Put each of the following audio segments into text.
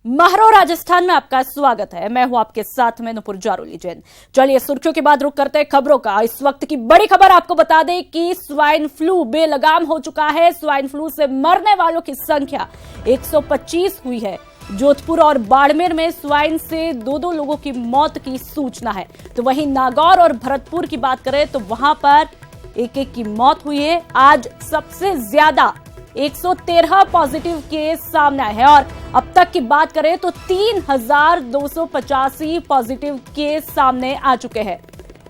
महरो राजस्थान में आपका स्वागत है। मैं हूं आपके साथ में नुपुर जारोली जैन। चलिए सुर्खियों के बाद रुक करते हैं खबरों का। इस वक्त की बड़ी खबर आपको बता दें कि स्वाइन फ्लू बेलगाम हो चुका है। स्वाइन फ्लू से मरने वालों की संख्या 125 हुई है। जोधपुर और बाड़मेर में स्वाइन से दो लोगों की मौत की सूचना है। तो वहीं नागौर और भरतपुर की बात करें तो वहां पर एक की मौत हुई है। आज सबसे ज्यादा 113 पॉजिटिव केस सामने आए हैं और अब तक की बात करें तो 3285 पॉजिटिव केस सामने आ चुके हैं।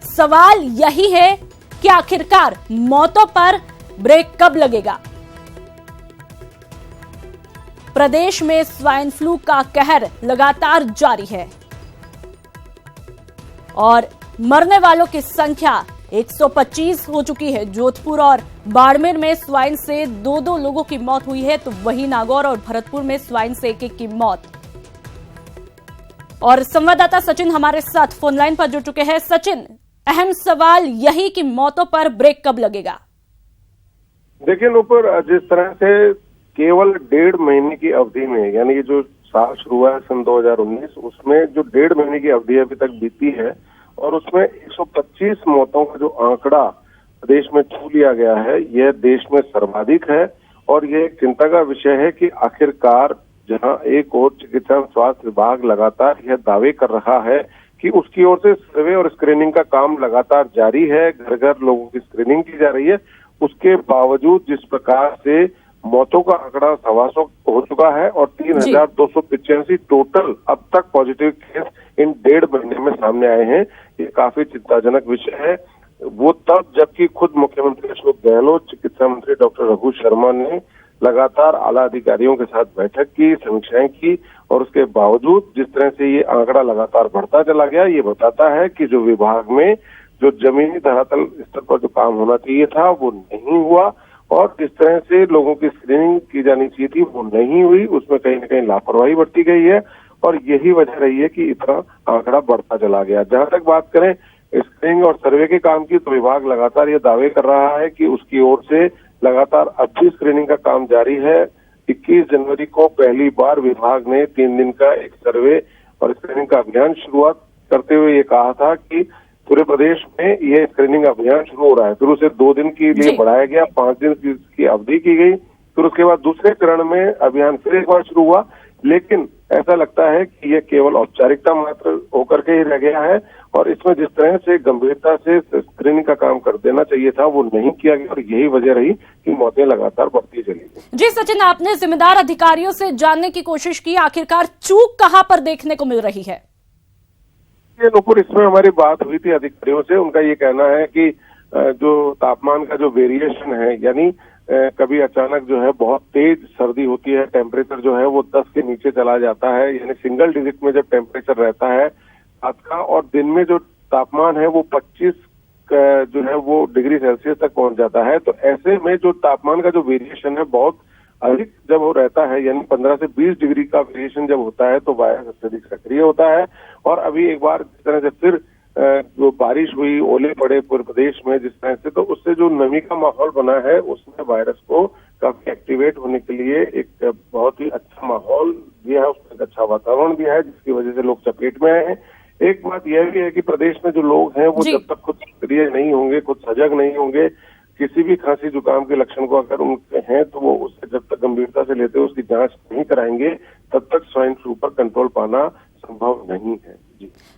सवाल यही है कि आखिरकार मौतों पर ब्रेक कब लगेगा। प्रदेश में स्वाइन फ्लू का कहर लगातार जारी है और मरने वालों की संख्या 125 हो चुकी है। जोधपुर और बाड़मेर में स्वाइन से दो लोगों की मौत हुई है, तो वहीं नागौर और भरतपुर में स्वाइन से एक की मौत। और संवाददाता सचिन हमारे साथ फोन लाइन पर जुड़ चुके हैं। सचिन, अहम सवाल यही कि मौतों पर ब्रेक कब लगेगा। देखिए नुपुर, जिस तरह से केवल 1.5 महीने की अवधि में, यानी ये जो साल शुरू हुआ है सन 2019, उसमें जो 1.5 महीने की अवधि अभी तक बीती है और उसमें 125 मौतों का जो आंकड़ा प्रदेश में छू लिया गया है, यह देश में सर्वाधिक है। और यह एक चिंता का विषय है कि आखिरकार जहां एक और चिकित्सा स्वास्थ्य विभाग लगातार यह दावे कर रहा है कि उसकी ओर से सर्वे और स्क्रीनिंग का काम लगातार जारी है, घर घर लोगों की स्क्रीनिंग की जा रही है, उसके बावजूद जिस प्रकार से मौतों का आंकड़ा 125 हो चुका है और 3285 टोटल अब तक पॉजिटिव केस इन 1.5 महीने में सामने आए हैं, ये काफी चिंताजनक विषय है। वो तब जबकि खुद मुख्यमंत्री अशोक गहलोत, चिकित्सा मंत्री डॉक्टर रघु शर्मा ने लगातार आला अधिकारियों के साथ बैठक की, समीक्षाएं की, और उसके बावजूद जिस तरह से ये आंकड़ा लगातार बढ़ता चला गया, ये बताता है कि जो विभाग में जो जमीनी धरातल स्तर पर जो काम होना चाहिए था वो नहीं हुआ और जिस तरह से लोगों की स्क्रीनिंग की जानी चाहिए थी वो नहीं हुई, उसमें कहीं न कहीं लापरवाही बरती गई है और यही वजह रही है कि इतना आंकड़ा बढ़ता चला गया। जहां तक बात करें स्क्रीनिंग और सर्वे के काम की, तो विभाग लगातार ये दावे कर रहा है कि उसकी ओर से लगातार अब भी स्क्रीनिंग का काम जारी है। 21 जनवरी को पहली बार विभाग ने 3 दिन का एक सर्वे और स्क्रीनिंग का अभियान शुरुआत करते हुए ये कहा था कि पूरे प्रदेश में यह स्क्रीनिंग अभियान शुरू हो रहा है। फिर उसे 2 दिन के लिए बढ़ाया गया, 5 दिन की अवधि की गई। फिर उसके बाद दूसरे चरण में अभियान फिर एक बार शुरू हुआ, लेकिन ऐसा लगता है कि यह केवल औपचारिकता मात्र होकर के ही रह गया है और इसमें जिस तरह से गंभीरता से स्क्रीनिंग का काम कर देना चाहिए था वो नहीं किया गया और यही वजह रही कि मौतें लगातार बढ़ती चली गई। जी सचिन, आपने जिम्मेदार अधिकारियों से जानने की कोशिश की, आखिरकार चूक कहां पर देखने को मिल रही है। ये नुपुर, इसमें हमारी बात हुई थी अधिकारियों से। उनका ये कहना है कि जो तापमान का जो वेरिएशन है, यानी कभी अचानक जो है बहुत तेज सर्दी होती है, टेम्परेचर जो है वो 10 के नीचे चला जाता है, यानी सिंगल डिजिट में जब टेम्परेचर रहता है रात का, और दिन में जो तापमान है वो 25 जो है वो डिग्री सेल्सियस तक पहुंच जाता है। तो ऐसे में जो तापमान का जो वेरिएशन है बहुत अधिक जब वो रहता है, यानी 15 से 20 डिग्री का वेरिएशन जब होता है तो वायरस अत्यधिक सक्रिय होता है। और अभी एक बार जिस तरह से फिर जो बारिश हुई, ओले पड़े पूरे प्रदेश में जिस तरह से, तो उससे जो नमी का माहौल बना है उसमें वायरस को काफी एक्टिवेट होने के लिए एक बहुत ही अच्छा माहौल दिया है, उसमें एक अच्छा वातावरण दिया है, जिसकी वजह से लोग चपेट में आए हैं। एक बात यह भी है कि प्रदेश में जो लोग हैं वो जब तक खुद सक्रिय नहीं होंगे, खुद सजग नहीं होंगे, किसी भी खांसी जुकाम के लक्षण को अगर उनके हैं तो वो उससे जब तक गंभीरता से लेते हैं, उसकी जांच नहीं कराएंगे, तब तक स्वाइन फ्लू पर कंट्रोल पाना संभव नहीं है।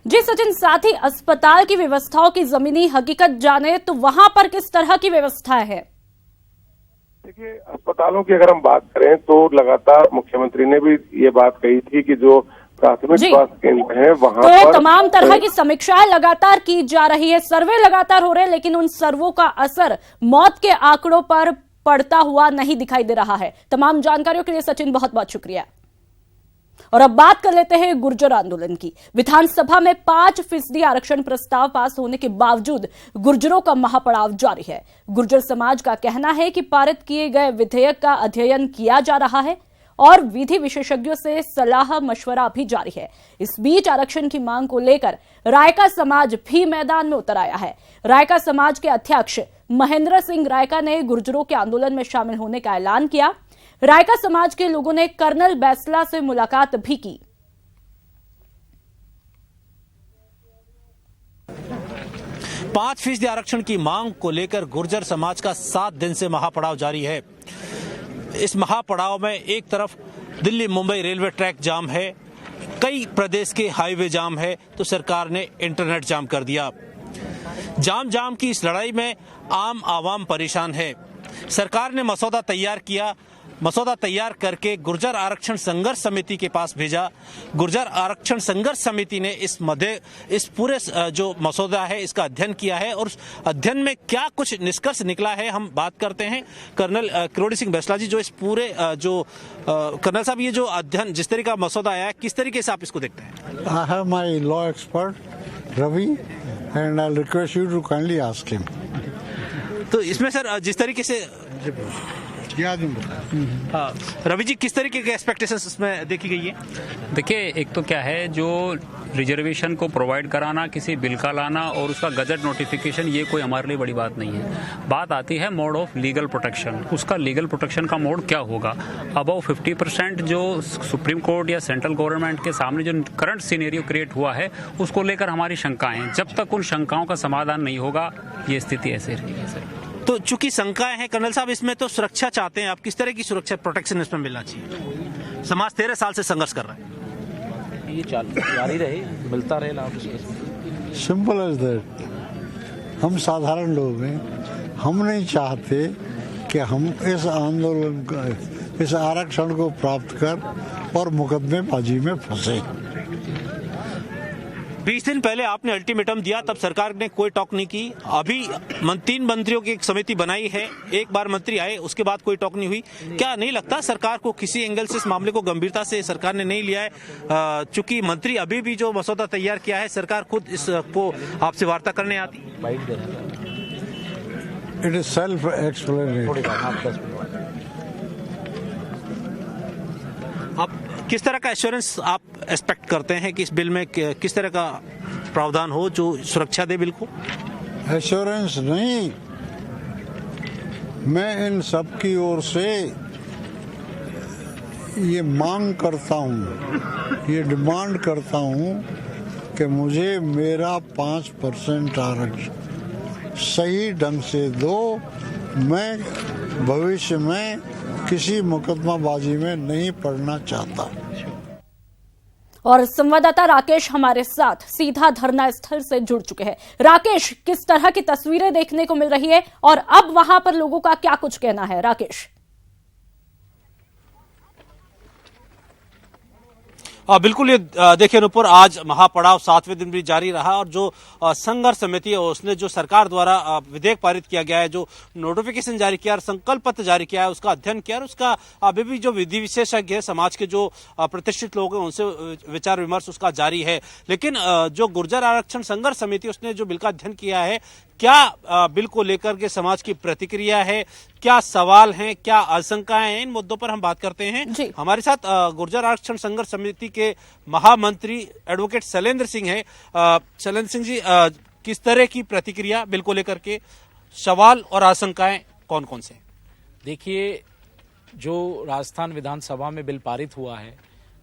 जी सचिन, साथ ही अस्पताल की व्यवस्थाओं की जमीनी हकीकत जाने तो वहां पर किस तरह की व्यवस्था है। देखिए, अस्पतालों की अगर हम बात करें तो लगातार मुख्यमंत्री ने भी ये बात कही थी कि जो प्राथमिक स्वास्थ्य केंद्र है वहां तो तमाम तरह की समीक्षाएं लगातार की जा रही है, सर्वे लगातार हो रहे हैं, लेकिन उन सर्वों का असर मौत के आंकड़ों पर पड़ता हुआ नहीं दिखाई दे रहा है। तमाम जानकारियों के लिए सचिन बहुत बहुत शुक्रिया। और अब बात कर लेते हैं गुर्जर आंदोलन की। विधानसभा में 5% आरक्षण प्रस्ताव पास होने के बावजूद गुर्जरों का महापड़ाव जारी है। गुर्जर समाज का कहना है कि पारित किए गए विधेयक का अध्ययन किया जा रहा है और विधि विशेषज्ञों से सलाह मशवरा भी जारी है। इस बीच आरक्षण की मांग को लेकर रायका समाज भी मैदान में उतर आया है। रायका समाज के अध्यक्ष महेंद्र सिंह रायका ने गुर्जरों के आंदोलन में शामिल होने का ऐलान किया। रायका समाज के लोगों ने कर्नल बैसला से मुलाकात भी की। 5% आरक्षण की मांग को लेकर गुर्जर समाज का 7 दिन से महापड़ाव जारी है। इस महापड़ाव में एक तरफ दिल्ली मुंबई रेलवे ट्रैक जाम है, कई प्रदेश के हाईवे जाम है, तो सरकार ने इंटरनेट जाम कर दिया। जाम की इस लड़ाई में आम आवाम परेशान है। सरकार ने मसौदा तैयार किया, मसौदा तैयार करके गुर्जर आरक्षण संघर्ष समिति के पास भेजा। गुर्जर आरक्षण संघर्ष समिति ने इस पूरे जो मसौदा है इसका अध्ययन किया है और उस अध्ययन में क्या कुछ निष्कर्ष निकला है हम बात करते हैं। कर्नल किरोड़ी सिंह बैंसला जी, जो इस पूरे कर्नल साहब, ये जो अध्ययन जिस तरीके का मसौदा आया है, किस तरीके से आप इसको देखते हैं? I have my law expert Ravi and I request you to kindly ask him. तो इसमें सर जिस तरीके से रवि जी, किस तरीके के एक्सपेक्टेशंस इसमें देखी गई है? देखिए, एक तो क्या है, जो रिजर्वेशन को प्रोवाइड कराना, किसी बिल का लाना और उसका गजट नोटिफिकेशन, ये कोई हमारे लिए बड़ी बात नहीं है। बात आती है मोड ऑफ लीगल प्रोटेक्शन। उसका लीगल प्रोटेक्शन का मोड क्या होगा? अबव 50% जो सुप्रीम कोर्ट या सेंट्रल गवर्नमेंट के सामने जो करंट सिनेरियो क्रिएट हुआ है, उसको लेकर हमारी शंकाएं हैं। जब तक उन शंकाओं का समाधान नहीं होगा, ये स्थिति ऐसे रहेगी सर। तो चूंकि शंकाएं हैं कर्नल साहब, इसमें तो सुरक्षा चाहते हैं आप, किस तरह की सुरक्षा प्रोटेक्शन इसमें मिलना चाहिए? समाज 13 साल से संघर्ष कर रहा है, ये जारी रहे, मिलता रहे लाभ। Simple as that. हम साधारण लोग हैं, हम नहीं चाहते कि हम इस आंदोलन का, इस आरक्षण को प्राप्त कर और मुकदमेबाजी में फंसे। 20 दिन पहले आपने अल्टीमेटम दिया, तब सरकार ने कोई टॉक नहीं की। अभी 3 मंत्रियों की एक समिति बनाई है, एक बार मंत्री आए, उसके बाद कोई टॉक नहीं हुई। क्या नहीं लगता सरकार को किसी एंगल से इस मामले को गंभीरता से सरकार ने नहीं लिया है? चूंकि मंत्री अभी भी जो मसौदा तैयार किया है, सरकार खुद इसको आपसे वार्ता करने आती। It is self explanatory. आप किस तरह का एश्योरेंस आप एक्सपेक्ट करते हैं कि इस बिल में किस तरह का प्रावधान हो जो सुरक्षा दे बिल को? एश्योरेंस नहीं, मैं इन सब की ओर से ये मांग करता हूँ, ये डिमांड करता हूँ कि मुझे मेरा 5% आरक्षण सही ढंग से दो। मैं भविष्य में किसी मुकदमाबाजी में नहीं पड़ना चाहता। और संवाददाता राकेश हमारे साथ सीधा धरना स्थल से जुड़ चुके हैं। राकेश, किस तरह की तस्वीरें देखने को मिल रही है और अब वहां पर लोगों का क्या कुछ कहना है? राकेश। बिल्कुल, ये देखिए अनुपुर, आज महापड़ाव 7वें दिन भी जारी रहा और जो संघर्ष समिति है उसने जो सरकार द्वारा विधेयक पारित किया गया है, जो नोटिफिकेशन जारी किया और संकल्प पत्र जारी किया है, उसका अध्ययन किया और उसका अभी भी जो विधि विशेषज्ञ है, समाज के जो प्रतिष्ठित लोग हैं, उनसे विचार विमर्श उसका जारी है। लेकिन जो गुर्जर आरक्षण संघर्ष समिति उसने जो बिल का अध्ययन किया है, क्या बिल को लेकर के समाज की प्रतिक्रिया है, क्या सवाल हैं, क्या आशंकाएं हैं, इन मुद्दों पर हम बात करते हैं। हमारे साथ गुर्जर आरक्षण संघर्ष समिति के महामंत्री एडवोकेट शैलेंद्र सिंह है। शैलेंद्र सिंह जी, किस तरह की प्रतिक्रिया बिल को लेकर के, सवाल और आशंकाएं कौन कौन से? देखिए, जो राजस्थान विधानसभा में बिल पारित हुआ है,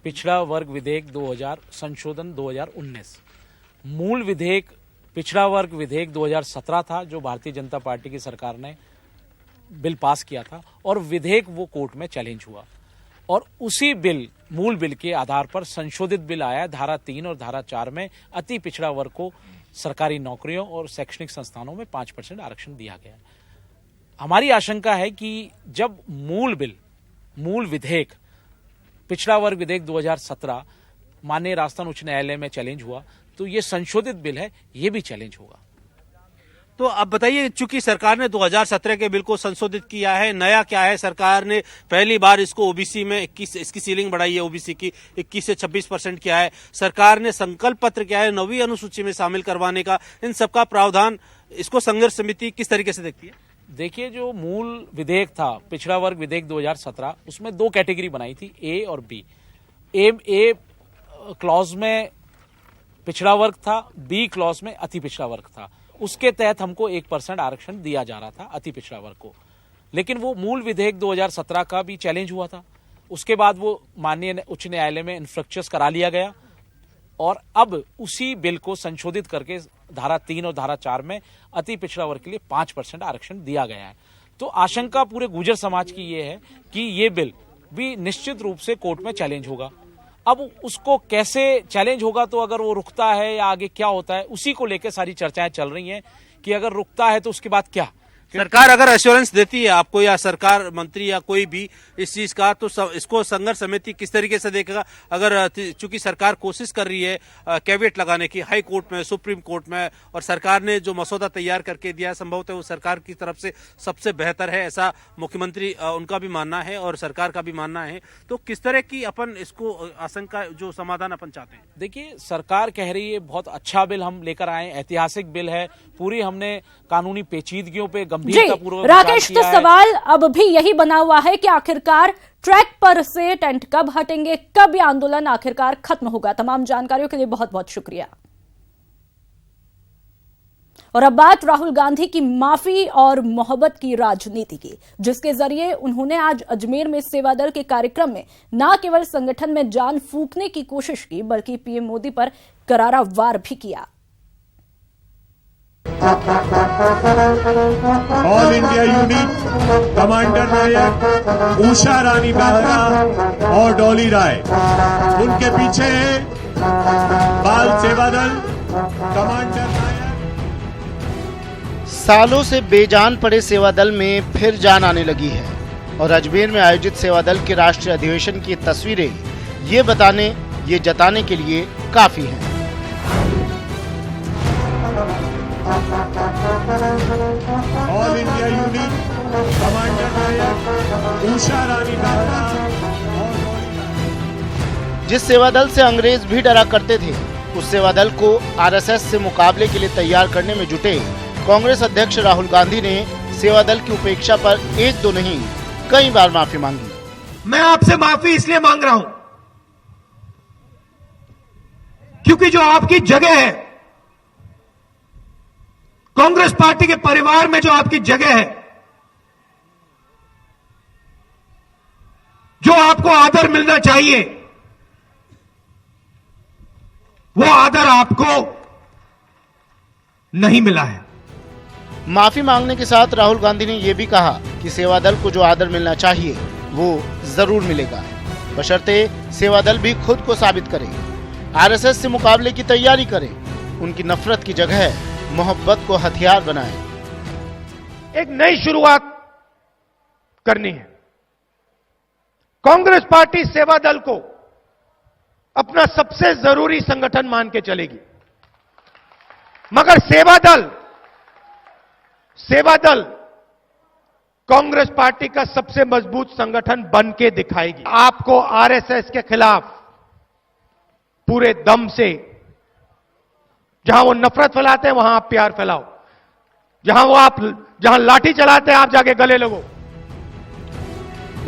पिछड़ा वर्ग विधेयक 2000 संशोधन 2019, मूल विधेयक पिछड़ा वर्ग विधेयक 2017 था, जो भारतीय जनता पार्टी की सरकार ने बिल पास किया था और विधेयक वो कोर्ट में चैलेंज हुआ और उसी बिल, मूल बिल के आधार पर संशोधित बिल आया। धारा 3 और धारा 4 में अति पिछड़ा वर्ग को सरकारी नौकरियों और शैक्षणिक संस्थानों में 5% आरक्षण दिया गया। हमारी आशंका है कि जब मूल बिल, मूल विधेयक पिछड़ा वर्ग विधेयक 2017 माननीय राजस्थान उच्च न्यायालय में चैलेंज हुआ, तो ये संशोधित बिल है, ये भी चैलेंज होगा। तो अब बताइए, चूंकि सरकार ने 2017 के बिल को संशोधित किया है, नया क्या है? सरकार ने पहली बार इसको ओबीसी में 21, इसकी सीलिंग बढ़ाई है, ओबीसी की 21 से 26% किया है। सरकार ने संकल्प पत्र किया है 9वीं अनुसूची में शामिल करवाने का। इन सबका प्रावधान, इसको संघर्ष समिति किस तरीके से देखती है? देखिए, जो मूल विधेयक था पिछड़ा वर्ग विधेयक 2017, उसमें 2 कैटेगरी बनाई थी, ए और बी। ए क्लॉज में पिछड़ा वर्ग था, बी क्लॉज में अति पिछड़ा वर्ग था। उसके तहत हमको 1% आरक्षण दिया जा रहा था अति पिछड़ा वर्ग को। लेकिन वो मूल विधेयक 2017 का भी चैलेंज हुआ था। उसके बाद वो माननीय उच्च न्यायालय में इन्फ्रक्चर्स करा लिया गया और अब उसी बिल को संशोधित करके धारा 3 और धारा 4 में अति पिछड़ा वर्ग के लिए 5% आरक्षण दिया गया है। तो आशंका पूरे गुर्जर समाज की ये है कि ये बिल भी निश्चित रूप से कोर्ट में चैलेंज होगा। अब उसको कैसे चैलेंज होगा, तो अगर वो रुकता है या आगे क्या होता है, उसी को लेकर सारी चर्चाएं चल रही हैं कि अगर रुकता है तो उसके बाद क्या। सरकार अगर एश्योरेंस देती है आपको या सरकार मंत्री या कोई भी इस चीज का, तो इसको संघर्ष समिति किस तरीके से देखेगा? अगर चूंकि सरकार कोशिश कर रही है कैविएट लगाने की हाई कोर्ट में, सुप्रीम कोर्ट में, और सरकार ने जो मसौदा तैयार करके दिया है संभवतः वो सरकार की तरफ से सबसे बेहतर है, ऐसा मुख्यमंत्री उनका भी मानना है और सरकार का भी मानना है। तो किस तरह की अपन इसको आशंका जो समाधान अपन चाहते हैं? देखिए, सरकार कह रही है बहुत अच्छा बिल हम लेकर आए, ऐतिहासिक बिल है, पूरी हमने कानूनी पेचीदगियों पे जी राकेश, तो सवाल अब भी यही बना हुआ है कि आखिरकार ट्रैक पर से टेंट कब हटेंगे, कब यह आंदोलन आखिरकार खत्म होगा। तमाम जानकारियों के लिए बहुत बहुत शुक्रिया। और अब बात राहुल गांधी की माफी और मोहब्बत की राजनीति की, जिसके जरिए उन्होंने आज अजमेर में सेवा दल के कार्यक्रम में न केवल संगठन में जान फूंकने की कोशिश की, बल्कि पीएम मोदी पर करारा वार भी किया। ऑल इंडिया यूनिट कमांडर नायक उषा रानी बात्रा और डॉली राय, उनके पीछे है बाल सेवा दल कमांडर नायक। सालों से बेजान पड़े सेवा दल में फिर जान आने लगी है और अजमेर में आयोजित सेवा दल के राष्ट्रीय अधिवेशन की तस्वीरें ये जताने के लिए काफी हैं। ऑल इंडिया यूनिट कमांडर नायक उषा रानी बात्रा और डॉली राय। जिस सेवा दल से अंग्रेज भी डरा करते थे, उस सेवा दल को आरएसएस से मुकाबले के लिए तैयार करने में जुटे कांग्रेस अध्यक्ष राहुल गांधी ने सेवा दल की उपेक्षा पर एक दो नहीं कई बार माफी मांगी। मैं आपसे माफी इसलिए मांग रहा हूं क्योंकि जो आपकी जगह है, कांग्रेस पार्टी के परिवार में जो आपकी जगह है, जो आपको आदर मिलना चाहिए, वो आदर आपको नहीं मिला है। माफी मांगने के साथ राहुल गांधी ने यह भी कहा कि सेवा दल को जो आदर मिलना चाहिए वो जरूर मिलेगा, बशर्ते सेवा दल भी खुद को साबित करे, आरएसएस से मुकाबले की तैयारी करे, उनकी नफरत की जगह मोहब्बत को हथियार बनाए। एक नई शुरुआत करनी है। कांग्रेस पार्टी सेवा दल को अपना सबसे जरूरी संगठन मान के चलेगी, मगर सेवा दल कांग्रेस पार्टी का सबसे मजबूत संगठन बन के दिखाएगी। आपको आरएसएस के खिलाफ पूरे दम से, जहां वो नफरत फैलाते हैं वहां आप प्यार फैलाओ, जहां लाठी चलाते हैं आप जाके गले लगो।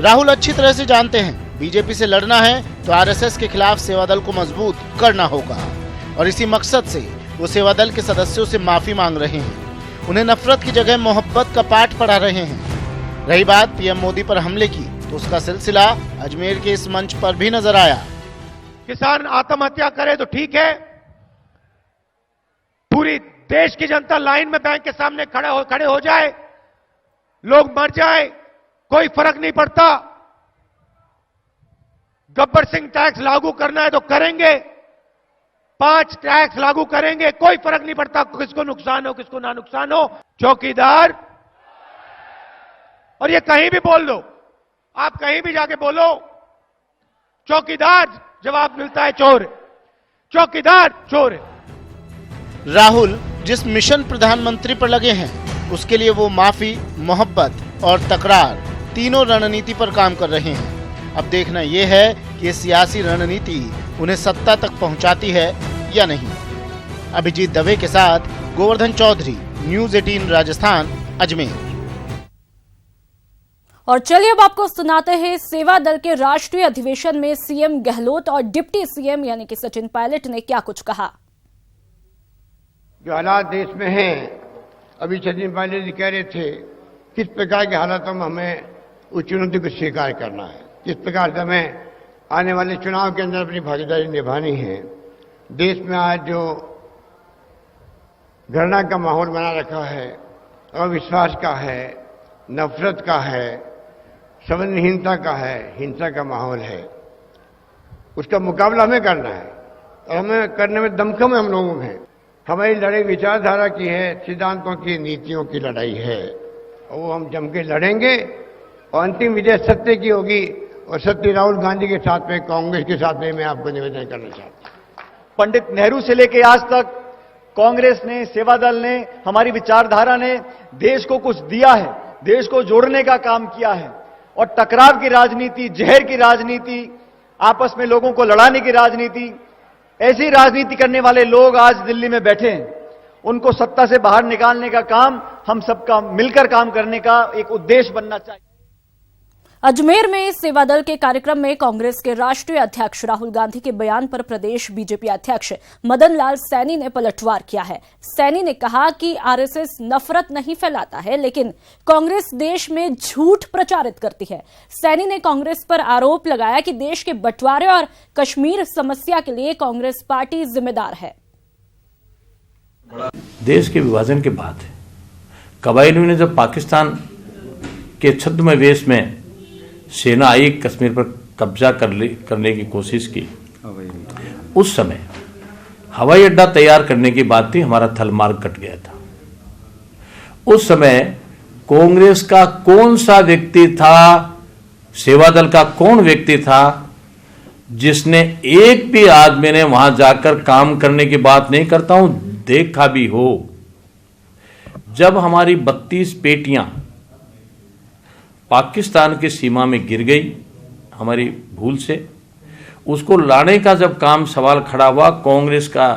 राहुल अच्छी तरह से जानते हैं बीजेपी से लड़ना है तो आरएसएस के खिलाफ सेवा दल को मजबूत करना होगा, और इसी मकसद से वो सेवा दल के सदस्यों से माफी मांग रहे हैं, उन्हें नफरत की जगह मोहब्बत का पाठ पढ़ा रहे हैं। रही बात पीएम मोदी पर हमले की, तो उसका सिलसिला अजमेर के इस मंच पर भी नजर आया। किसान आत्महत्या करे तो ठीक है, पूरी देश की जनता लाइन में बैंक के सामने खड़े हो जाए, लोग मर जाए, कोई फर्क नहीं पड़ता। गब्बर सिंह टैक्स लागू करना है तो करेंगे, 5 टैक्स लागू करेंगे, कोई फर्क नहीं पड़ता किसको नुकसान हो किसको ना नुकसान हो। चौकीदार, और ये कहीं भी बोल दो, आप कहीं भी जाके बोलो, चौकीदार जवाब मिलता है चोर, चौकीदार चोर है। राहुल जिस मिशन प्रधानमंत्री पर लगे हैं, उसके लिए वो माफी, मोहब्बत और तकरार तीनों रणनीति पर काम कर रहे हैं। अब देखना यह है कि ये सियासी रणनीति उन्हें सत्ता तक पहुंचाती है या नहीं। अभिजीत दवे के साथ गोवर्धन चौधरी, न्यूज़ 18 राजस्थान, अजमेर। और चलिए अब आपको सुनाते हैं सेवा दल के राष्ट्रीय अधिवेशन में सीएम गहलोत और डिप्टी सीएम यानी कि सचिन पायलट ने क्या कुछ कहा। जो हालात देश में हैं, अभी सचिन पायलट जी कह रहे थे किस प्रकार के हालातों में हमें उस चुनौती को स्वीकार करना है, किस प्रकार से हमें आने वाले चुनाव के अंदर अपनी भागीदारी निभानी है, देश में आज जो घृणा का माहौल बना रखा है, अविश्वास का है, नफरत का है, संवेदनहीनता का है, हिंसा का माहौल है, उसका मुकाबला हमें करना है और हमें करने में दमखम हम लोगों में। हमारी लड़ाई विचारधारा की है, सिद्धांतों की, नीतियों की लड़ाई है और वो हम जम के लड़ेंगे और अंतिम विजय सत्य की होगी। और सत्य राहुल गांधी के साथ में, कांग्रेस के साथ में मैं आपको निवेदन करना चाहता हूं। पंडित नेहरू से लेकर आज तक कांग्रेस ने, सेवा दल ने, हमारी विचारधारा ने देश को कुछ दिया है, देश को जोड़ने का काम किया है। और टकराव की राजनीति, जहर की राजनीति, आपस में लोगों को लड़ाने की राजनीति, ऐसी राजनीति करने वाले लोग आज दिल्ली में बैठे हैं। उनको सत्ता से बाहर निकालने का काम हम सबका मिलकर काम करने का एक उद्देश्य बनना चाहिए। अजमेर में सेवा दल के कार्यक्रम में कांग्रेस के राष्ट्रीय अध्यक्ष राहुल गांधी के बयान पर प्रदेश बीजेपी अध्यक्ष मदन लाल सैनी ने पलटवार किया है। सैनी ने कहा कि आरएसएस नफरत नहीं फैलाता है, लेकिन कांग्रेस देश में झूठ प्रचारित करती है। सैनी ने कांग्रेस पर आरोप लगाया कि देश के बंटवारे और कश्मीर समस्या के लिए कांग्रेस पार्टी जिम्मेदार है। देश के विभाजन के बाद कबायलियों ने जब पाकिस्तान के छद्मवेश वेश में सेना आई, कश्मीर पर कब्जा करने की कोशिश की, उस समय हवाई अड्डा तैयार करने की बात थी, हमारा थल मार्ग कट गया था। उस समय कांग्रेस का कौन सा व्यक्ति था, सेवा दल का कौन व्यक्ति था जिसने एक भी आदमी ने वहां जाकर काम करने की बात नहीं करता हूं, देखा भी हो। जब हमारी 32 पेटियां पाकिस्तान की सीमा में गिर गई हमारी भूल से, उसको लाने का जब काम सवाल खड़ा हुआ, कांग्रेस का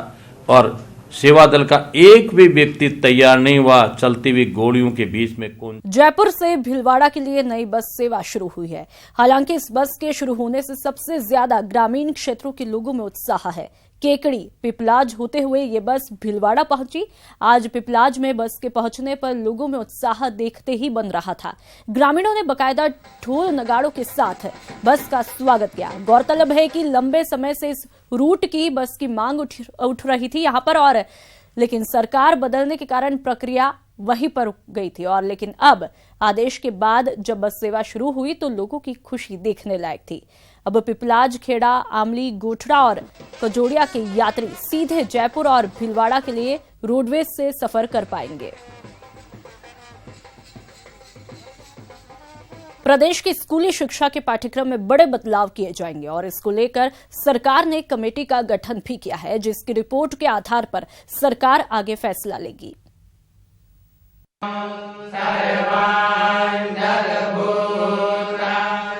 और सेवा दल का एक भी व्यक्ति तैयार नहीं हुआ। चलती हुई गोलियों के बीच में कौन। जयपुर से भीलवाड़ा के लिए नई बस सेवा शुरू हुई है। हालांकि इस बस के शुरू होने से सबसे ज्यादा ग्रामीण क्षेत्रों के लोगों में उत्साह है। केकड़ी पिपलाज होते हुए ये बस भीलवाड़ा पहुंची। आज पिपलाज में बस के पहुंचने पर लोगों में उत्साह देखते ही बन रहा था। ग्रामीणों ने बकायदा ढोल नगाड़ों के साथ बस का स्वागत किया। गौरतलब है कि लंबे समय से इस रूट की बस की मांग उठ रही थी यहां पर, और लेकिन सरकार बदलने के कारण प्रक्रिया वहीं पर रुक गई थी। और लेकिन अब आदेश के बाद जब बस सेवा शुरू हुई तो लोगों की खुशी देखने लायक थी। अब पिपलाज, खेड़ा, आमली, गोठड़ा और कजोड़िया के यात्री सीधे जयपुर और भीलवाड़ा के लिए रोडवेज से सफर कर पाएंगे। प्रदेश की स्कूली शिक्षा के पाठ्यक्रम में बड़े बदलाव किए जाएंगे और इसको लेकर सरकार ने कमेटी का गठन भी किया है, जिसकी रिपोर्ट के आधार पर सरकार आगे फैसला लेगी।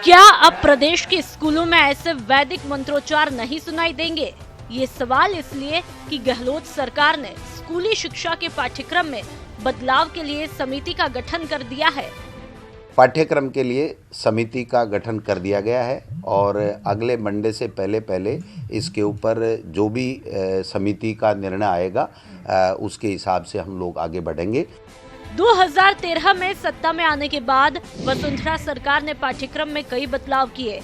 क्या अब प्रदेश के स्कूलों में ऐसे वैदिक मंत्रोच्चार नहीं सुनाई देंगे? ये सवाल इसलिए कि गहलोत सरकार ने स्कूली शिक्षा के पाठ्यक्रम में बदलाव के लिए समिति का गठन कर दिया है। पाठ्यक्रम के लिए समिति का गठन कर दिया गया है और अगले मंडे से पहले इसके ऊपर जो भी समिति का निर्णय आएगा उसके हिसाब से हम लोग आगे बढ़ेंगे। 2013 में सत्ता में आने के बाद वसुंधरा सरकार ने पाठ्यक्रम में कई बदलाव किए।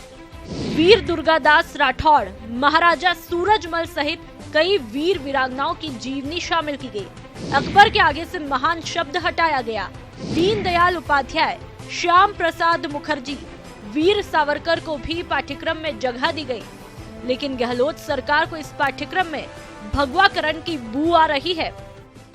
वीर दुर्गादास राठौड़, महाराजा सूरजमल सहित कई वीर वीरांगनाओं की जीवनी शामिल की गई। अकबर के आगे से महान शब्द हटाया गया। दीनदयाल उपाध्याय, श्याम प्रसाद मुखर्जी, वीर सावरकर को भी पाठ्यक्रम में जगह दी गई। लेकिन गहलोत सरकार को इस पाठ्यक्रम में भगवाकरण की बू आ रही है।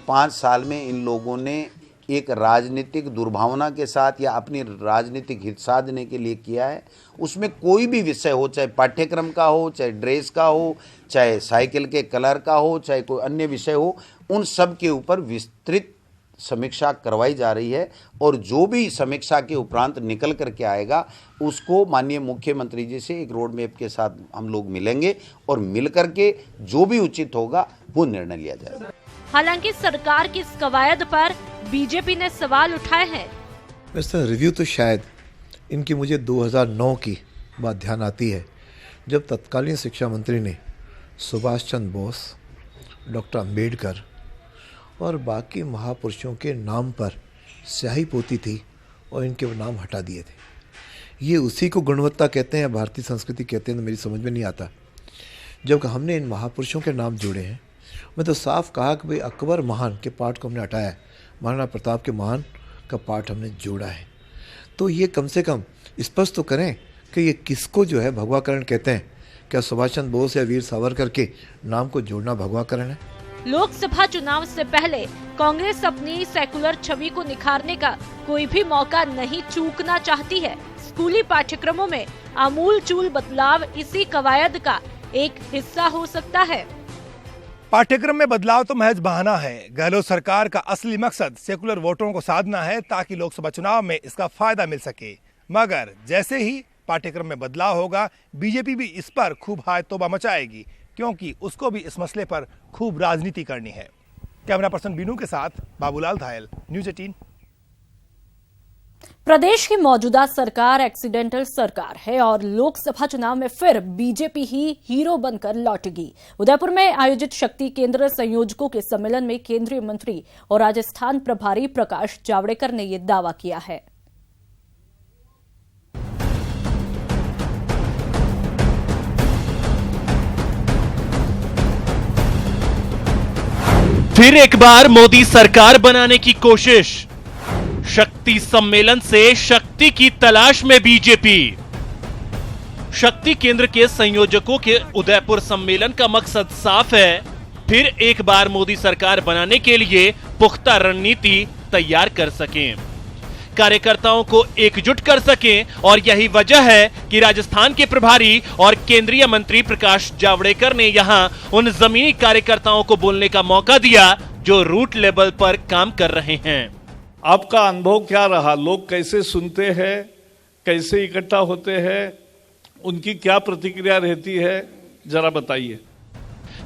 5 साल में इन लोगों ने एक राजनीतिक दुर्भावना के साथ या अपनी राजनीतिक हित साधने के लिए किया है। उसमें कोई भी विषय हो, चाहे पाठ्यक्रम का हो, चाहे ड्रेस का हो, चाहे साइकिल के कलर का हो, चाहे कोई अन्य विषय हो, उन सब के ऊपर विस्तृत समीक्षा करवाई जा रही है। और जो भी समीक्षा के उपरांत निकल करके आएगा उसको माननीय मुख्यमंत्री जी से एक रोड मैप के साथ हम लोग मिलेंगे और मिल करके जो भी उचित होगा वो निर्णय लिया जाएगा। हालांकि सरकार की इस कवायद पर बीजेपी ने सवाल उठाए हैं। वैसे रिव्यू तो शायद इनकी मुझे 2009 की बात ध्यान आती है, जब तत्कालीन शिक्षा मंत्री ने सुभाष चंद्र बोस, डॉक्टर अंबेडकर और बाकी महापुरुषों के नाम पर स्याही पोती थी और इनके नाम हटा दिए थे। ये उसी को गुणवत्ता कहते हैं, भारतीय संस्कृति कहते हैं, तो मेरी समझ में नहीं आता। जब हमने इन महापुरुषों के नाम जोड़े हैं, मैं तो साफ कहा कि भाई अकबर महान के पाठ को हमने हटाया है, महाराणा प्रताप के महान का पाठ हमने जोड़ा है। तो ये कम से कम स्पष्ट तो करें कि ये किसको जो है भगवाकरण कहते हैं। क्या सुभाष चंद्र बोस या वीर सावरकर के नाम को जोड़ना भगवाकरण है? लोकसभा चुनाव से पहले कांग्रेस अपनी सेकुलर छवि को निखारने का कोई भी मौका नहीं चूकना चाहती है। स्कूली पाठ्यक्रमों में आमूल चूल बदलाव इसी कवायद का एक हिस्सा हो सकता है। पाठ्यक्रम में बदलाव तो महज बहाना है। गहलोत सरकार का असली मकसद सेकुलर वोटरों को साधना है ताकि लोकसभा चुनाव में इसका फायदा मिल सके। मगर जैसे ही पाठ्यक्रम में बदलाव होगा, बीजेपी भी इस पर खूब हाय तौबा मचाएगी, क्योंकि उसको भी इस मसले पर खूब राजनीति करनी है। कैमरा पर्सन बीनू के साथ बाबूलाल धायल, न्यूज़ 18। प्रदेश की मौजूदा सरकार एक्सीडेंटल सरकार है और लोकसभा चुनाव में फिर बीजेपी ही हीरो बनकर लौटेगी। उदयपुर में आयोजित शक्ति केंद्र संयोजकों के सम्मेलन में केंद्रीय मंत्री और राजस्थान प्रभारी प्रकाश जावड़ेकर ने यह दावा किया है। फिर एक बार मोदी सरकार बनाने की कोशिश। शक्ति सम्मेलन से शक्ति की तलाश में बीजेपी। शक्ति केंद्र के संयोजकों के उदयपुर सम्मेलन का मकसद साफ है, फिर एक बार मोदी सरकार बनाने के लिए पुख्ता रणनीति तैयार कर सकें, कार्यकर्ताओं को एकजुट कर सकें। और यही वजह है कि राजस्थान के प्रभारी और केंद्रीय मंत्री प्रकाश जावड़ेकर ने यहां उन जमीनी कार्यकर्ताओं को बोलने का मौका दिया जो रूट लेवल पर काम कर रहे हैं। आपका अनुभव क्या रहा? लोग कैसे सुनते हैं, कैसे इकट्ठा होते हैं, उनकी क्या प्रतिक्रिया रहती है, जरा बताइए।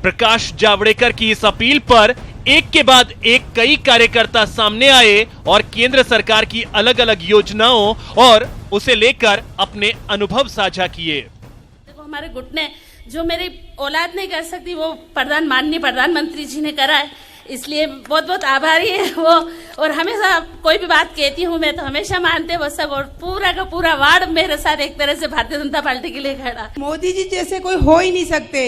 प्रकाश जावड़ेकर की इस अपील पर एक के बाद एक कई कार्यकर्ता सामने आए और केंद्र सरकार की अलग अलग योजनाओं और उसे लेकर अपने अनुभव साझा किए। देखो, हमारे घुटने जो मेरी औलाद नहीं कर सकती वो माननीय प्रधानमंत्री जी ने करा है, इसलिए बहुत बहुत आभारी है वो। और हमेशा कोई भी बात कहती हूँ मैं तो हमेशा मानते वो सब, और पूरा का पूरा वार्ड मेरे साथ एक तरह से भारतीय जनता पार्टी के लिए खड़ा। मोदी जी जैसे कोई हो ही नहीं सकते।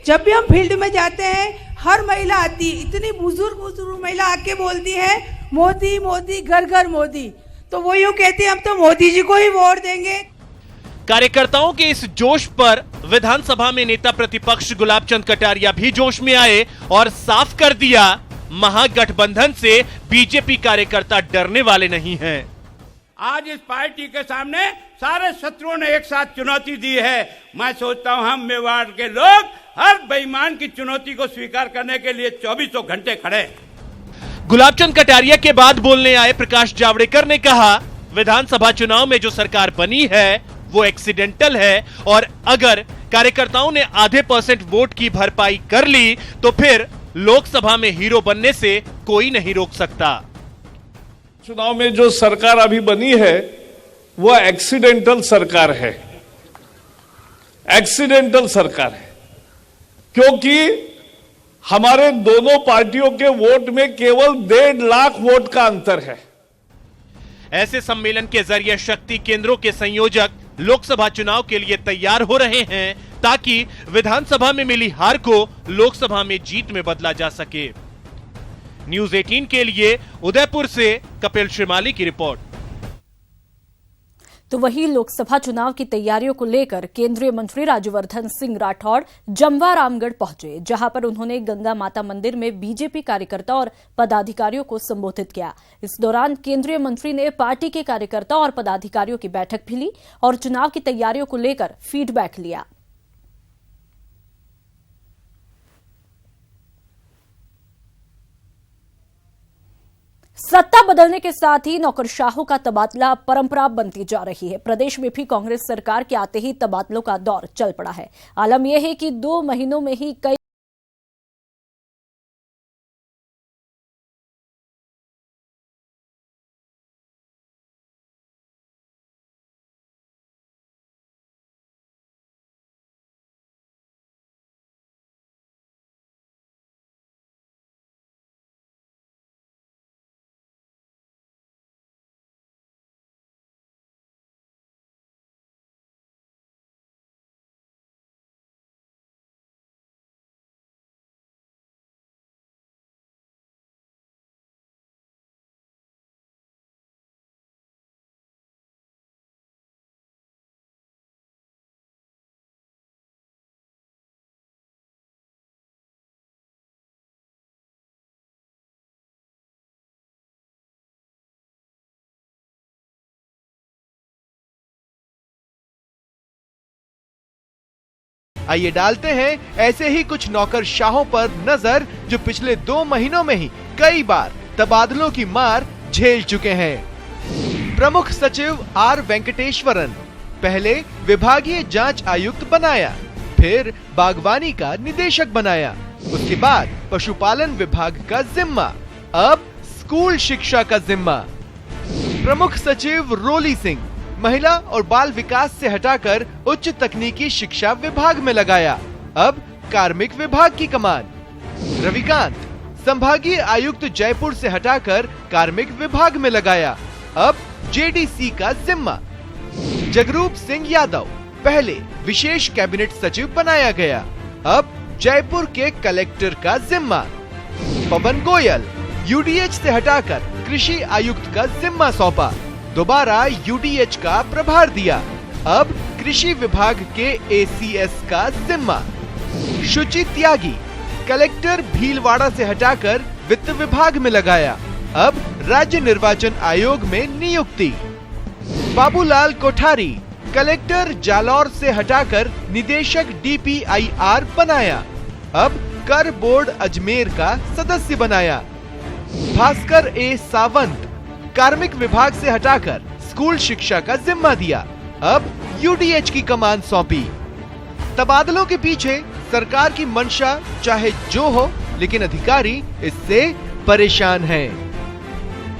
जब भी हम फील्ड में जाते हैं, हर महिला आती, इतनी बुजुर्ग महिला आके बोलती है मोदी मोदी घर घर मोदी, तो वो यूँ कहती है हम तो मोदी जी को ही वोट देंगे। कार्यकर्ताओं के इस जोश पर विधानसभा में नेता प्रतिपक्ष गुलाब चंद कटारिया भी जोश में आए और साफ कर दिया, महागठबंधन से बीजेपी कार्यकर्ता डरने वाले नहीं हैं। आज इस पार्टी के सामने सारे शत्रुओं ने एक साथ चुनौती दी है। मैं सोचता हूं हम मेवाड़ के लोग हर बेईमान की चुनौती को स्वीकार करने के लिए 24 घंटे खड़े। गुलाब चंद कटारिया के बाद बोलने आए प्रकाश जावड़ेकर ने कहा, विधानसभा चुनाव में जो सरकार बनी है वो एक्सीडेंटल है और अगर कार्यकर्ताओं ने आधे % वोट की भरपाई कर ली तो फिर लोकसभा में हीरो बनने से कोई नहीं रोक सकता। चुनाव में जो सरकार अभी बनी है वो एक्सीडेंटल सरकार है, एक्सीडेंटल सरकार है, क्योंकि हमारे दोनों पार्टियों के वोट में केवल 1.5 लाख वोट का अंतर है। ऐसे सम्मेलन के जरिए शक्ति केंद्रों के संयोजक लोकसभा चुनाव के लिए तैयार हो रहे हैं ताकि विधानसभा में मिली हार को लोकसभा में जीत में बदला जा सके। न्यूज़ 18 के लिए उदयपुर से कपिल श्रीमाली की रिपोर्ट। तो वही लोकसभा चुनाव की तैयारियों को लेकर केंद्रीय मंत्री राज्यवर्धन सिंह राठौड़ जमवा रामगढ़ पहुंचे, जहां पर उन्होंने गंगा माता मंदिर में बीजेपी कार्यकर्ता और पदाधिकारियों को संबोधित किया। इस दौरान केंद्रीय मंत्री ने पार्टी के कार्यकर्ता और पदाधिकारियों की बैठक भी ली और चुनाव की तैयारियों को लेकर फीडबैक लिया। सत्ता बदलने के साथ ही नौकरशाहों का तबादला परंपरा बनती जा रही है। प्रदेश में भी कांग्रेस सरकार के आते ही तबादलों का दौर चल पड़ा है। आलम यह है कि 2 महीनों में ही कई आइए डालते हैं ऐसे ही कुछ नौकरशाहों पर नजर जो पिछले 2 महीनों में ही कई बार तबादलों की मार झेल चुके हैं। प्रमुख सचिव आर वेंकटेश्वरन पहले विभागीय जांच आयुक्त बनाया, फिर बागवानी का निदेशक बनाया, उसके बाद पशुपालन विभाग का जिम्मा, अब स्कूल शिक्षा का जिम्मा। प्रमुख सचिव रोली सिंह महिला और बाल विकास से हटाकर उच्च तकनीकी शिक्षा विभाग में लगाया, अब कार्मिक विभाग की कमान। रविकांत संभागीय आयुक्त जयपुर से हटाकर कार्मिक विभाग में लगाया, अब जेडीसी का जिम्मा। जगरूप सिंह यादव पहले विशेष कैबिनेट सचिव बनाया गया, अब जयपुर के कलेक्टर का जिम्मा। पवन गोयल यूडीएच से हटाकर कृषि आयुक्त का जिम्मा सौंपा, दोबारा यूडीएच का प्रभार दिया, अब कृषि विभाग के एसीएस का जिम्मा। शुचि त्यागी कलेक्टर भीलवाड़ा से हटाकर वित्त विभाग में लगाया, अब राज्य निर्वाचन आयोग में नियुक्ति। बाबूलाल कोठारी कलेक्टर जालौर से हटाकर निदेशक डीपीआईआर बनाया, अब कर बोर्ड अजमेर का सदस्य बनाया। भास्कर ए सावंत कार्मिक विभाग से हटाकर स्कूल शिक्षा का जिम्मा दिया, अब यूडीएच की कमान सौंपी। तबादलों के पीछे सरकार की मंशा चाहे जो हो, लेकिन अधिकारी इससे परेशान हैं।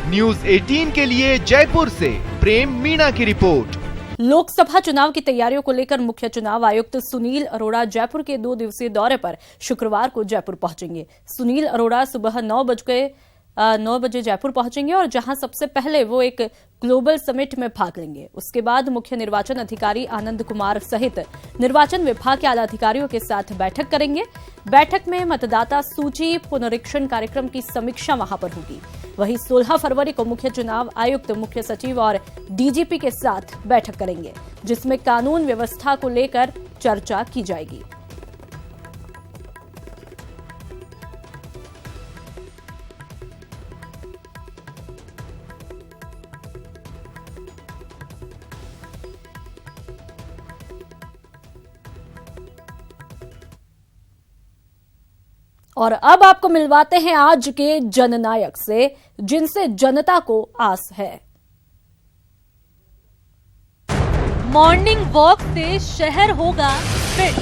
न्यूज़ 18 के लिए जयपुर से प्रेम मीणा की रिपोर्ट। लोकसभा चुनाव की तैयारियों को लेकर मुख्य चुनाव आयुक्त सुनील अरोड़ा जयपुर के 2 दिवसीय दौरे पर शुक्रवार को जयपुर पहुंचेंगे। सुनील अरोड़ा सुबह 9 बजे जयपुर पहुंचेंगे और जहां सबसे पहले वो एक ग्लोबल समिट में भाग लेंगे। उसके बाद मुख्य निर्वाचन अधिकारी आनंद कुमार सहित निर्वाचन विभाग के आला अधिकारियों के साथ बैठक करेंगे। बैठक में मतदाता सूची पुनरीक्षण कार्यक्रम की समीक्षा वहां पर होगी। वहीं 16 फरवरी को मुख्य चुनाव आयुक्त, मुख्य सचिव और डीजीपी के साथ बैठक करेंगे, जिसमें कानून व्यवस्था को लेकर चर्चा की जाएगी। और अब आपको मिलवाते हैं आज के जननायक से, जिनसे जनता को आस है। मॉर्निंग वॉक से शहर होगा फिट।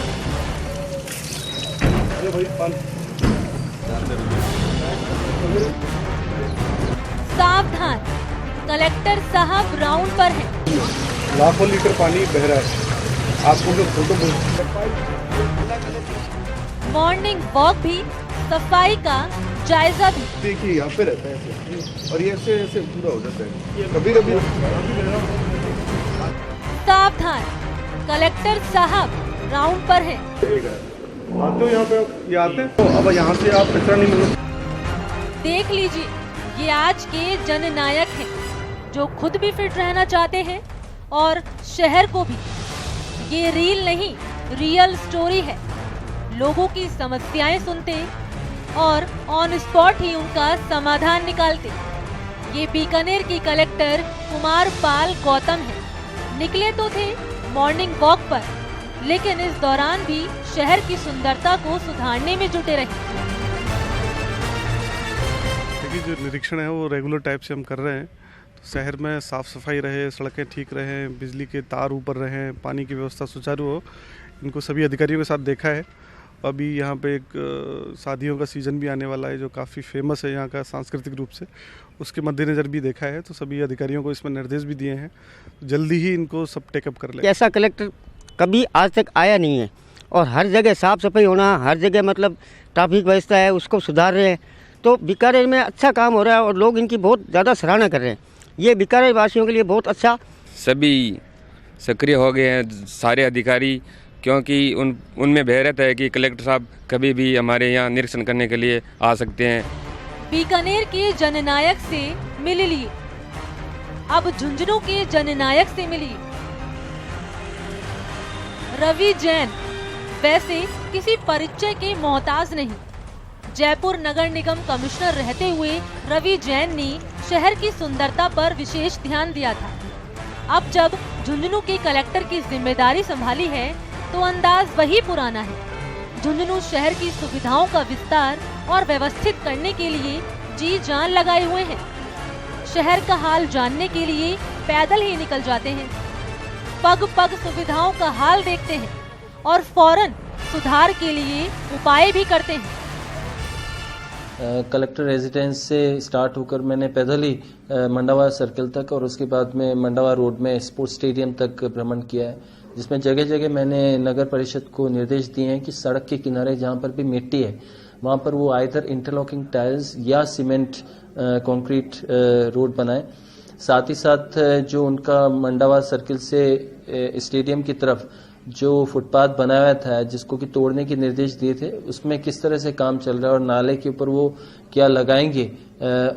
सावधान, कलेक्टर साहब राउंड पर हैं। लाखों लीटर पानी बह रहा है, आपको जो फोटो मॉर्निंग वॉक भी, सफाई का जायजा भी। देखिए यहाँ पे रहता है ऐसे, और ये ऐसे ऐसे पूरा हो जाता है कभी कभी। सावधान, कलेक्टर साहब राउंड पर हैं। आते हो यहाँ पे, ये आते हैं तो अब यहाँ से आप कचरा नहीं मिलो। देख लीजिए, ये आज के जननायक हैं, जो खुद भी फिट रहना चाहते हैं और शहर को भी। ये रील नहीं, रियल स्टोरी है। लोगों की समस्याएं सुनते और ऑन स्पॉट ही उनका समाधान निकालते। ये बीकानेर की कलेक्टर कुमार पाल गौतम है। निकले तो थे मॉर्निंग वॉक पर, लेकिन इस दौरान भी शहर की सुंदरता को सुधारने में जुटे रहे। देखिए, जो निरीक्षण है वो रेगुलर टाइप से हम कर रहे हैं। तो शहर में साफ सफाई रहे, सड़कें ठीक रहें, बिजली के तार ऊपर रहें, पानी की व्यवस्था सुचारू हो, इनको सभी अधिकारियों के साथ देखा है। अभी यहाँ पे एक शादियों का सीज़न भी आने वाला है, जो काफ़ी फेमस है यहाँ का सांस्कृतिक रूप से, उसके मद्देनज़र भी देखा है। तो सभी अधिकारियों को इसमें निर्देश भी दिए हैं, जल्दी ही इनको सब टेकअप कर लें। ऐसा कलेक्टर कभी आज तक आया नहीं है, और हर जगह साफ़ सफाई होना, हर जगह मतलब ट्रैफिक व्यवस्था है उसको सुधार रहे हैं। तो बीकानेर में अच्छा काम हो रहा है और लोग इनकी बहुत ज़्यादा सराहना कर रहे हैं। ये बीकानेर वासियों के लिए बहुत अच्छा। सभी सक्रिय हो गए हैं सारे अधिकारी, क्योंकि उनमें भय रहता है कि कलेक्टर साहब कभी भी हमारे यहाँ निरीक्षण करने के लिए आ सकते हैं। बीकानेर के जननायक से मिल लिए, अब झुंझुनू के जननायक से मिलिए। रवि जैन वैसे किसी परिचय के मोहताज नहीं। जयपुर नगर निगम कमिश्नर रहते हुए रवि जैन ने शहर की सुंदरता पर विशेष ध्यान दिया था। अब जब झुंझुनू के कलेक्टर की जिम्मेदारी संभाली है, तो अंदाज वही पुराना है। झुंझुनू शहर की सुविधाओं का विस्तार और व्यवस्थित करने के लिए जी जान लगाए हुए हैं। शहर का हाल जानने के लिए पैदल ही निकल जाते हैं, पग पग सुविधाओं का हाल देखते हैं और फौरन सुधार के लिए उपाय भी करते हैं। कलेक्टर रेजिडेंस से स्टार्ट होकर मैंने पैदल ही मंडावा सर्किल तक और उसके बाद में मंडावा रोड में स्पोर्ट्स स्टेडियम तक भ्रमण किया है, जिसमें जगह जगह मैंने नगर परिषद को निर्देश दिए हैं कि सड़क के किनारे जहां पर भी मिट्टी है वहां पर वो आइदर इंटरलॉकिंग टाइल्स या सीमेंट कंक्रीट रोड बनाएं। साथ ही साथ जो उनका मंडावा सर्किल से स्टेडियम की तरफ जो फुटपाथ बनाया हुआ था जिसको कि तोड़ने के निर्देश दिए थे, उसमें किस तरह से काम चल रहा है और नाले के ऊपर वो क्या लगाएंगे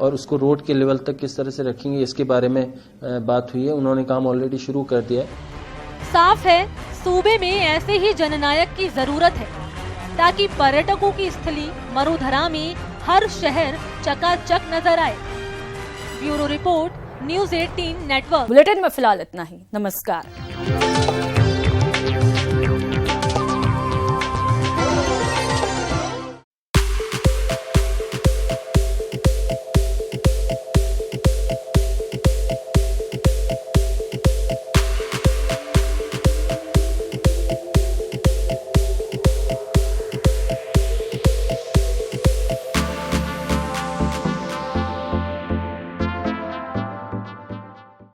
और उसको रोड के लेवल तक किस तरह से रखेंगे, इसके बारे में बात हुई है। उन्होंने काम ऑलरेडी शुरू कर दिया है। साफ है सूबे में ऐसे ही जननायक की जरूरत है ताकि पर्यटकों की स्थली मरुधरा में हर शहर चकाचक नजर आए। Bureau report, news 18 network. Bulletin में फिलहाल इतना ही। नमस्कार।